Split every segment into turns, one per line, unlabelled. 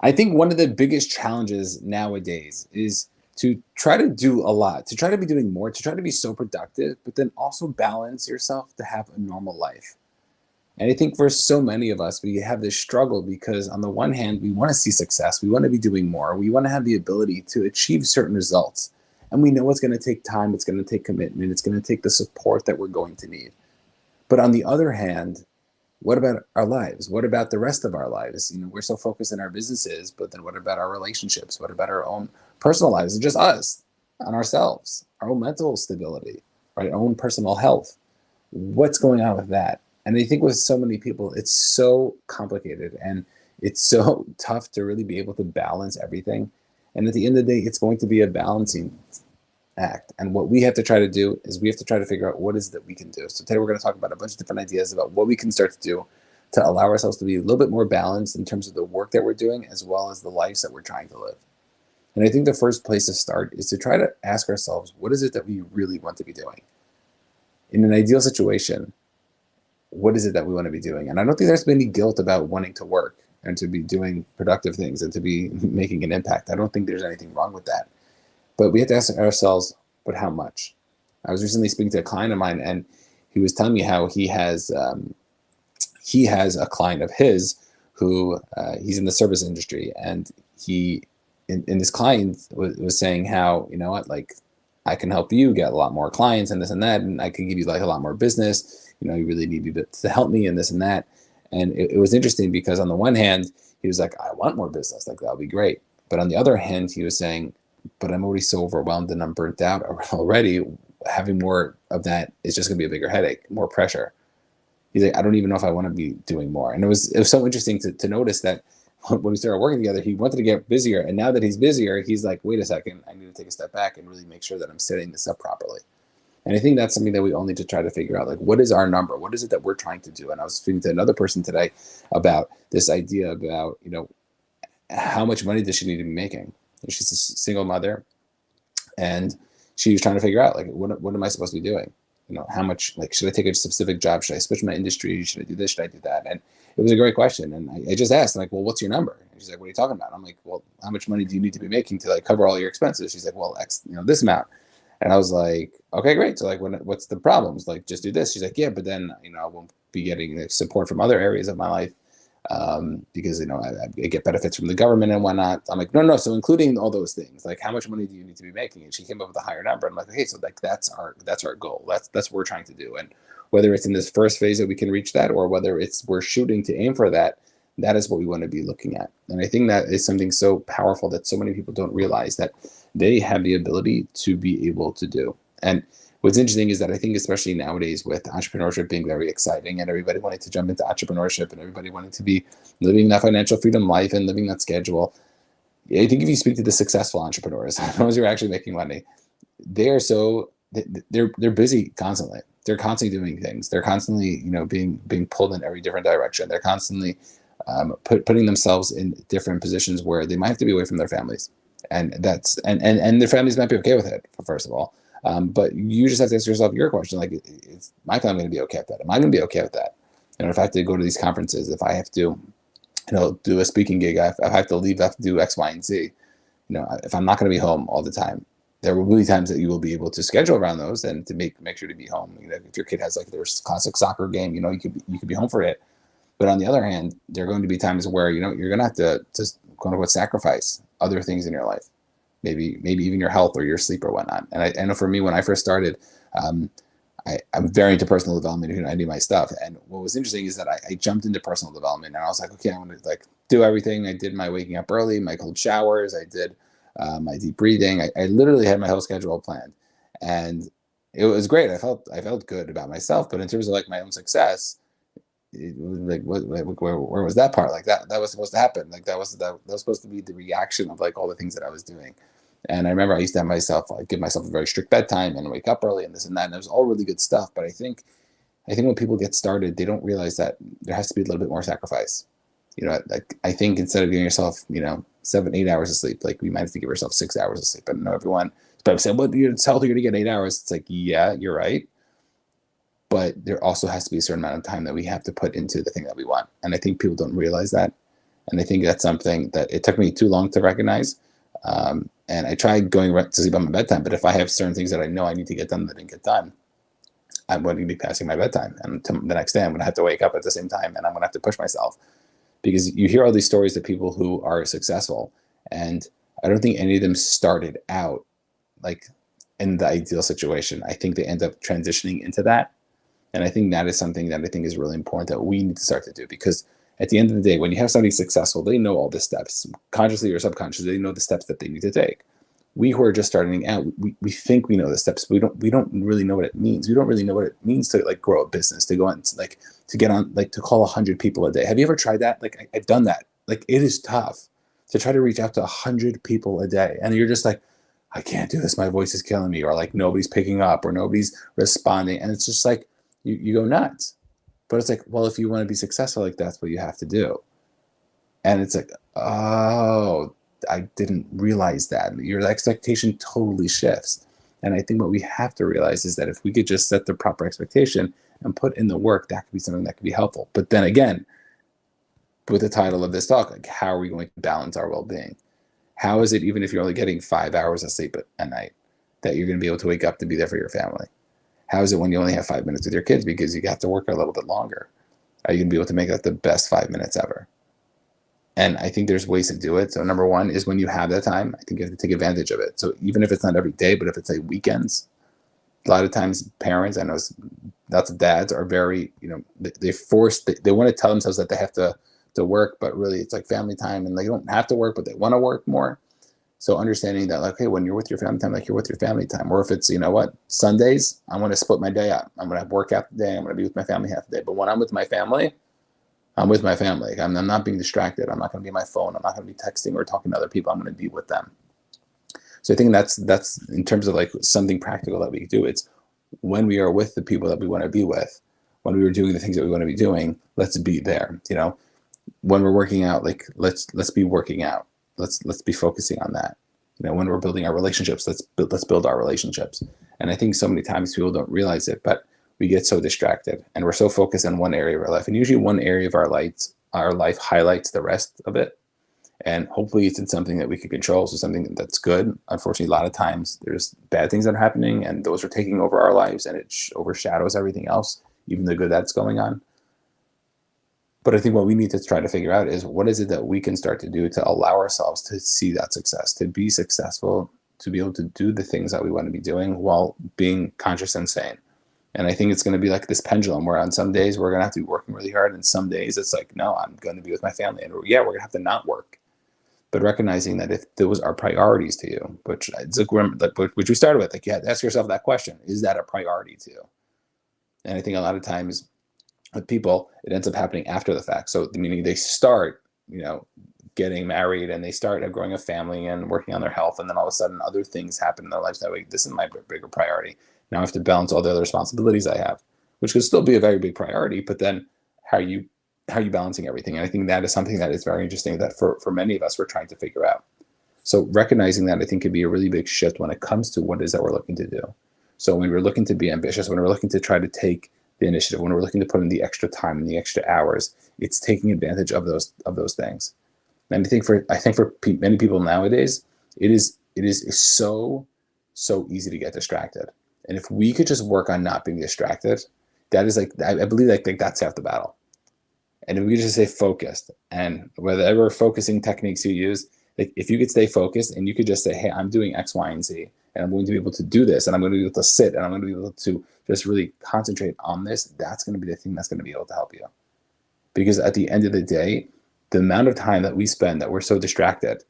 I think one of the biggest challenges nowadays is to try to do a lot, to try to be doing more, to try to be so productive, but then also balance yourself to have a normal life. And I think for so many of us, we have this struggle because, on the one hand, we want to see success, we want to be doing more, we want to have the ability to achieve certain results. And we know it's going to take time, it's going to take commitment, it's going to take the support that we're going to need. But on the other hand, what about our lives? What about the rest of our lives? We're so focused in our businesses, but then what about our relationships? What about our own personal lives? It's just us, on ourselves, our own mental stability, our own personal health. What's going on with that? And I think with so many people, it's so complicated and it's so tough to really be able to balance everything. And at the end of the day, it's going to be a balancing act. And what we have to try to do is we have to try to figure out what is it that we can do. So today we're going to talk about a bunch of different ideas about what we can start to do to allow ourselves to be a little bit more balanced in terms of the work that we're doing, as well as the lives that we're trying to live. And I think the first place to start is to try to ask ourselves, what is it that we really want to be doing? In an ideal situation, what is it that we want to be doing? And I don't think there's been any guilt about wanting to work and to be doing productive things and to be making an impact. I don't think there's anything wrong with that. But we have to ask ourselves, but how much? I was recently speaking to a client of mine, and he was telling me how he has a client of his who he's in the service industry, and in this client was saying how, you know what, like, I can help you get a lot more clients and this and that, and I can give you like a lot more business. You really need you to help me and this and that. And it was interesting because on the one hand, he was like, I want more business, like that'll be great. But on the other hand, he was saying, but I'm already so overwhelmed and I'm burnt out already. Having more of that is just going to be a bigger headache, more pressure. He's like, I don't even know if I want to be doing more. And it was so interesting to notice that when we started working together, he wanted to get busier. And now that he's busier, he's like, wait a second, I need to take a step back and really make sure that I'm setting this up properly. And I think that's something that we all need to try to figure out. Like, what is our number? What is it that we're trying to do? And I was speaking to another person today about this idea about, how much money does she need to be making? She's a single mother, and she was trying to figure out, like, what am I supposed to be doing? How much, like, should I take a specific job? Should I switch my industry? Should I do this? Should I do that? And it was a great question. And I just asked, like, well, what's your number? And she's like, what are you talking about? I'm like, well, how much money do you need to be making to like cover all your expenses? She's like, well, X, this amount. And I was like, okay, great. So like, what's the problems? Like, just do this. She's like, yeah, but then, I won't be getting the support from other areas of my life. Because I get benefits from the government and whatnot. I'm like, no. So including all those things, like, how much money do you need to be making? And she came up with a higher number. I'm like, okay, so like that's our goal. That's what we're trying to do. And whether it's in this first phase that we can reach that, or whether it's we're shooting to aim for that, that is what we want to be looking at. And I think that is something so powerful that so many people don't realize that they have the ability to be able to do. And what's interesting is that I think, especially nowadays with entrepreneurship being very exciting and everybody wanting to jump into entrepreneurship and everybody wanting to be living that financial freedom life and living that schedule, I think if you speak to the successful entrepreneurs, those who are actually making money, they're busy constantly. They're constantly doing things. They're constantly, being pulled in every different direction. They're constantly putting themselves in different positions where they might have to be away from their families, and that's and their families might be okay with it, first of all. But you just have to ask yourself your question, like, is my family going to be okay with that? Am I going to be okay with that? If I have to go to these conferences, if I have to, do a speaking gig, I have to leave, I have to do X, Y, and Z. If I'm not going to be home all the time, there will be times that you will be able to schedule around those and to make sure to be home. If your kid has like their classic soccer game, you could be home for it. But on the other hand, there are going to be times where, you're going to have to just, quote unquote, sacrifice other things in your life. Maybe even your health or your sleep or whatnot. And I know for me, when I first started, I'm very into personal development. I do my stuff. And what was interesting is that I jumped into personal development, and I was like, okay, I'm going to like do everything. I did my waking up early, my cold showers. I did my deep breathing. I literally had my whole schedule planned, and it was great. I felt good about myself. But in terms of like my own success, it was like, where was that part? Like that was supposed to happen. Like that was supposed to be the reaction of like all the things that I was doing. And I remember I used to have give myself a very strict bedtime and wake up early and this and that. And it was all really good stuff. But I think when people get started, they don't realize that there has to be a little bit more sacrifice. Like I think instead of giving yourself, 7-8 hours of sleep, like we might have to give ourselves 6 hours of sleep. I don't know everyone, but I'm saying, well, it's healthy to get 8 hours. It's like, yeah, you're right. But there also has to be a certain amount of time that we have to put into the thing that we want. And I think people don't realize that. And I think that's something that it took me too long to recognize. And I tried going right to sleep on my bedtime, but if I have certain things that I know I need to get done that didn't get done, I'm going to be passing my bedtime. And the next day, I'm going to have to wake up at the same time, and I'm going to have to push myself, because you hear all these stories of people who are successful, and I don't think any of them started out like in the ideal situation. I think they end up transitioning into that. And I think that is something that I think is really important that we need to start to do, because at the end of the day, when you have somebody successful, they know all the steps, consciously or subconsciously, they know the steps that they need to take. We who are just starting out, we think we know the steps, but we don't really know what it means. We don't really know what it means to like grow a business, to go on like to get on like to call 100 people a day. Have you ever tried that? Like I've done that. Like it is tough to try to reach out to 100 people a day, and you're just like, I can't do this. My voice is killing me, or like nobody's picking up, or nobody's responding, and it's just like you go nuts. But it's like, well, if you want to be successful, like that's what you have to do. And it's like, oh, I didn't realize that. Your expectation totally shifts. And I think what we have to realize is that if we could just set the proper expectation and put in the work, that could be something that could be helpful. But then again, with the title of this talk, like, how are we going to balance our well-being? How is it, even if you're only getting 5 hours of sleep at night, that you're going to be able to wake up to be there for your family? How is it when you only have 5 minutes with your kids because you have to work a little bit longer? Are you going to be able to make that the best 5 minutes ever? And I think there's ways to do it. So number one is when you have that time, I think you have to take advantage of it. So even if it's not every day, but if it's like weekends, a lot of times parents, I know lots of dads are very, they want to tell themselves that they have to work, but really it's like family time, and they don't have to work, but they want to work more. So understanding that, like, hey, when you're with your family time, like you're with your family time. Or if it's, Sundays, I want to split my day up. I'm going to work half the day. I'm going to be with my family half the day. But when I'm with my family, I'm with my family. I'm not being distracted. I'm not going to be on my phone. I'm not going to be texting or talking to other people. I'm going to be with them. So I think that's in terms of like something practical that we can do. It's when we are with the people that we want to be with, when we are doing the things that we want to be doing, let's be there. When we're working out, like let's be working out. Let's be focusing on that. When we're building our relationships, let's build our relationships. And I think so many times people don't realize it, but we get so distracted and we're so focused on one area of our life. And usually one area of our life highlights the rest of it. And hopefully it's in something that we can control. So something that's good. Unfortunately, a lot of times there's bad things that are happening, and those are taking over our lives, and it overshadows everything else, even the good that's going on. But I think what we need to try to figure out is, what is it that we can start to do to allow ourselves to see that success, to be successful, to be able to do the things that we want to be doing while being conscious and sane. And I think it's going to be like this pendulum where on some days we're going to have to be working really hard, and some days it's like, no, I'm going to be with my family. And yeah, we're going to have to not work. But recognizing that if those are priorities to you, which we started with, like you have to ask yourself that question, is that a priority to you? And I think a lot of times with people, it ends up happening after the fact. So meaning they start, getting married, and they start growing a family and working on their health. And then all of a sudden other things happen in their lives that way. This is my bigger priority. Now I have to balance all the other responsibilities I have, which could still be a very big priority. But then how are you balancing everything? And I think that is something that is very interesting that for many of us, we're trying to figure out. So recognizing that, I think, could be a really big shift when it comes to what it is that we're looking to do. So when we're looking to be ambitious, when we're looking to try to take the initiative, when we're looking to put in the extra time and the extra hours, it's taking advantage of those things. And I think for many people nowadays, it is so easy to get distracted. And if we could just work on not being distracted, that is like, I believe like that's half the battle. And if we just stay focused, and whatever focusing techniques you use, like if you could stay focused and you could just say, hey, I'm doing X, Y, and Z, and I'm going to be able to do this, and I'm going to be able to sit, and I'm going to be able to just really concentrate on this, that's going to be the thing that's going to be able to help you. Because at the end of the day, the amount of time that we spend that we're so distracted,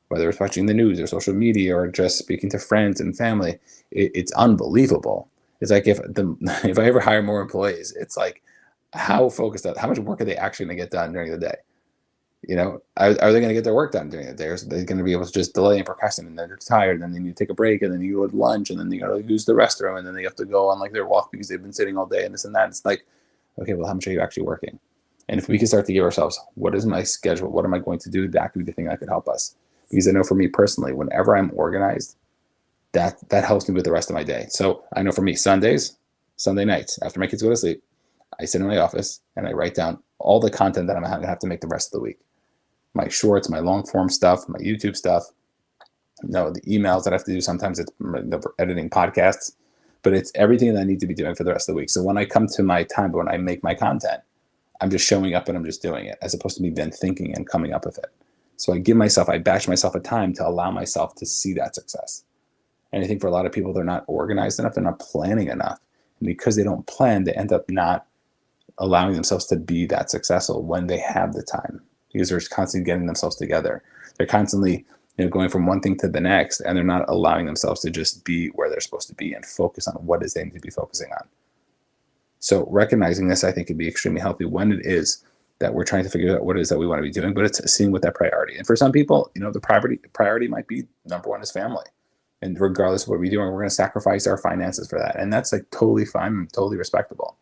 whether it's watching the news or social media or just speaking to friends and family, it's unbelievable. It's like if I ever hire more employees, it's like, how much work are they actually going to get done during the day? Are they going to get their work done during the day? Or are they going to be able to just delay and procrastinate, and then they're tired, and then they need to take a break, and then you go to lunch, and then you got to use the restroom, and then they have to go on like their walk because they've been sitting all day and this and that. It's like, okay, well, how much are you actually working? And if we can start to give ourselves, what is my schedule? What am I going to do? That could be the thing that could help us. Because I know for me personally, whenever I'm organized, that helps me with the rest of my day. So I know for me, Sunday nights, after my kids go to sleep, I sit in my office and I write down all the content that I'm going to have to make the rest of the week. my shorts, my long form stuff, my YouTube stuff, the emails that I have to do. Sometimes it's editing podcasts, but it's everything that I need to be doing for the rest of the week. So when I come to my time, when I make my content, I'm just showing up and I'm just doing it, as opposed to me then thinking and coming up with it. So I bash myself a time to allow myself to see that success. And I think for a lot of people, they're not organized enough, they're not planning enough. And because they don't plan, they end up not allowing themselves to be that successful when they have the time, because they're constantly getting themselves together. They're constantly going from one thing to the next, and they're not allowing themselves to just be where they're supposed to be and focus on what is they need to be focusing on. So recognizing this, I think, can be extremely healthy when it is that we're trying to figure out what it is that we want to be doing, but it's seeing what that priority. And for some people, the priority might be number one is family. And regardless of what we're doing, we're going to sacrifice our finances for that. And that's like totally fine and totally respectable.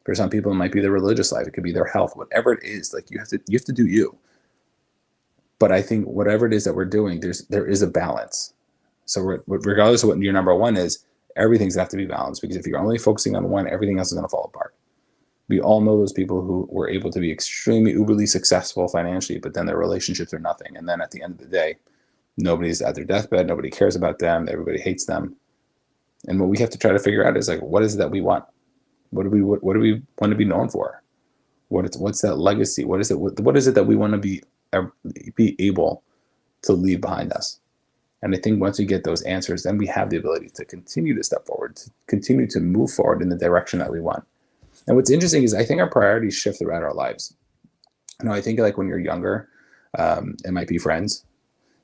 For some people, it might be their religious life. It could be their health, whatever it is. Like you have to do you. But I think whatever it is that we're doing, there is a balance. So regardless of what your number one is, everything's going to have to be balanced, because if you're only focusing on one, everything else is going to fall apart. We all know those people who were able to be extremely uberly successful financially, but then their relationships are nothing. And then at the end of the day, nobody's at their deathbed. Nobody cares about them. Everybody hates them. And what we have to try to figure out is like, what is it that we want? What do we want to be known for? What's that legacy? What is it that we want to be able to leave behind us? And I think once we get those answers, then we have the ability to continue to step forward, to continue to move forward in the direction that we want. And what's interesting is I think our priorities shift throughout our lives. I think like when you're younger, it might be friends.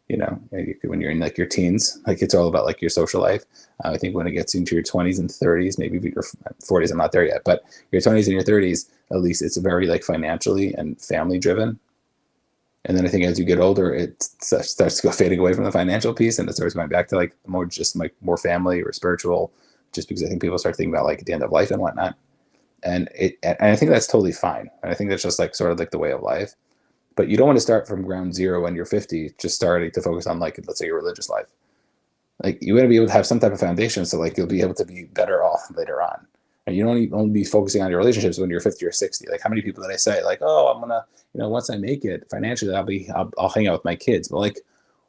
When you're in like your teens, like it's all about like your social life. I think when it gets into your 20s and 30s, maybe your 40s, I'm not there yet, but your 20s and your 30s, at least it's very like financially and family driven. And then I think as you get older, it starts to go fading away from the financial piece, and it starts going back to like more family or spiritual, just because I think people start thinking about like the end of life and whatnot. And I think that's totally fine. And I think that's just like sort of like the way of life. But you don't want to start from ground zero when you're 50, just starting to focus on like, let's say, your religious life. Like you want to be able to have some type of foundation, so like you'll be able to be better off later on. And you don't even only be focusing on your relationships when you're 50 or 60. Like how many people did I say like, oh, I'm gonna, once I make it financially, I'll hang out with my kids. But like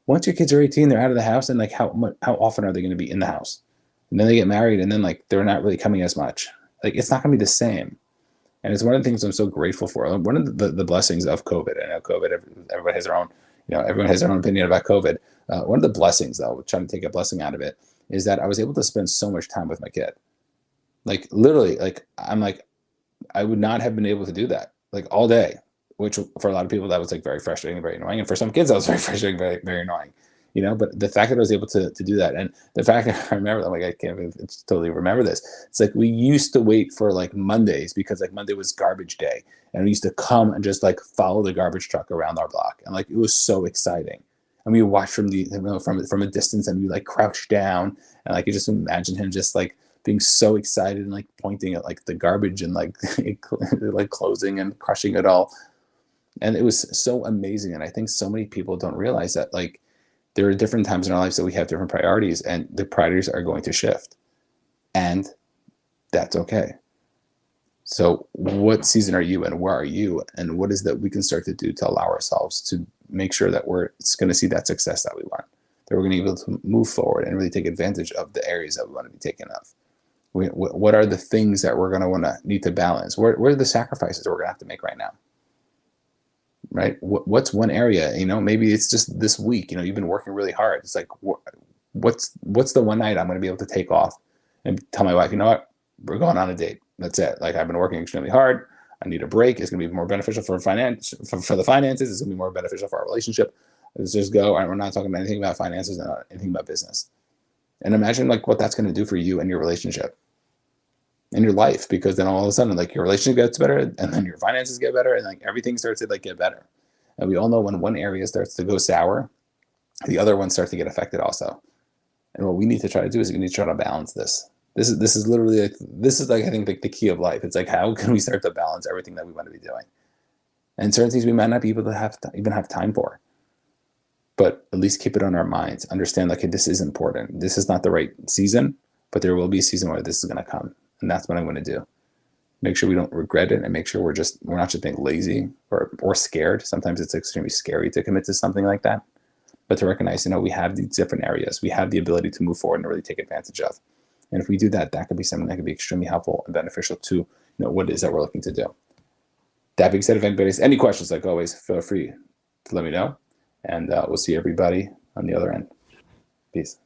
once your kids are 18, they're out of the house, and like how often are they going to be in the house? And then they get married, and then like they're not really coming as much. Like it's not going to be the same. And it's one of the things I'm so grateful for. One of the blessings of COVID. I know COVID, everybody has their own, everyone has their own opinion about COVID. One of the blessings, though, trying to take a blessing out of it, is that I was able to spend so much time with my kid. Like literally, like I'm like, I would not have been able to do that like all day, which for a lot of people that was like very frustrating, very annoying, and for some kids that was very frustrating, very very annoying. But the fact that I was able to do that, and the fact that I remember, like I can't totally remember this. It's like we used to wait for like Mondays, because like Monday was garbage day, and we used to come and just like follow the garbage truck around our block, and like it was so exciting. And we watched from from a distance, and we like crouched down, and like you just imagine him just like being so excited and like pointing at like the garbage and like like closing and crushing it all. And it was so amazing. And I think so many people don't realize that like there are different times in our lives that we have different priorities, and the priorities are going to shift, and that's okay. So what season are you in? Where are you? And what is that we can start to do to allow ourselves to make sure that we're going to see that success that we want, that we're going to be able to move forward and really take advantage of the areas that we want to be taken of. What are the things that we're going to want to need to balance? What are the sacrifices that we're going to have to make right now? Right? What's one area, maybe it's just this week, you've been working really hard. It's like, what's the one night I'm going to be able to take off and tell my wife, you know what, we're going on a date. That's it. Like I've been working extremely hard. I need a break. It's going to be more beneficial for the finances. It's going to be more beneficial for our relationship. Let's just go. And we're not talking about anything about finances and not anything about business. And imagine like what that's going to do for you and your relationship in your life, because then all of a sudden like your relationship gets better, and then your finances get better, and like everything starts to like get better. And we all know when one area starts to go sour, the other one starts to get affected also. And what we need to try to do is we need to try to balance this. This is literally like I think like the key of life. It's like, how can we start to balance everything that we want to be doing? And certain things we might not be able to even have time for, but at least keep it on our minds. Understand like, hey, this is important. This is not the right season, but there will be a season where this is going to come. And that's what I'm going to do. make sure we don't regret it, and make sure we're not just being lazy or scared. Sometimes it's extremely scary to commit to something like that, but to recognize, we have these different areas. We have the ability to move forward and really take advantage of. And if we do that, that could be something that could be extremely helpful and beneficial to what it is that we're looking to do. That being said, if anybody has any questions, like always, feel free to let me know. And we'll see everybody on the other end. Peace.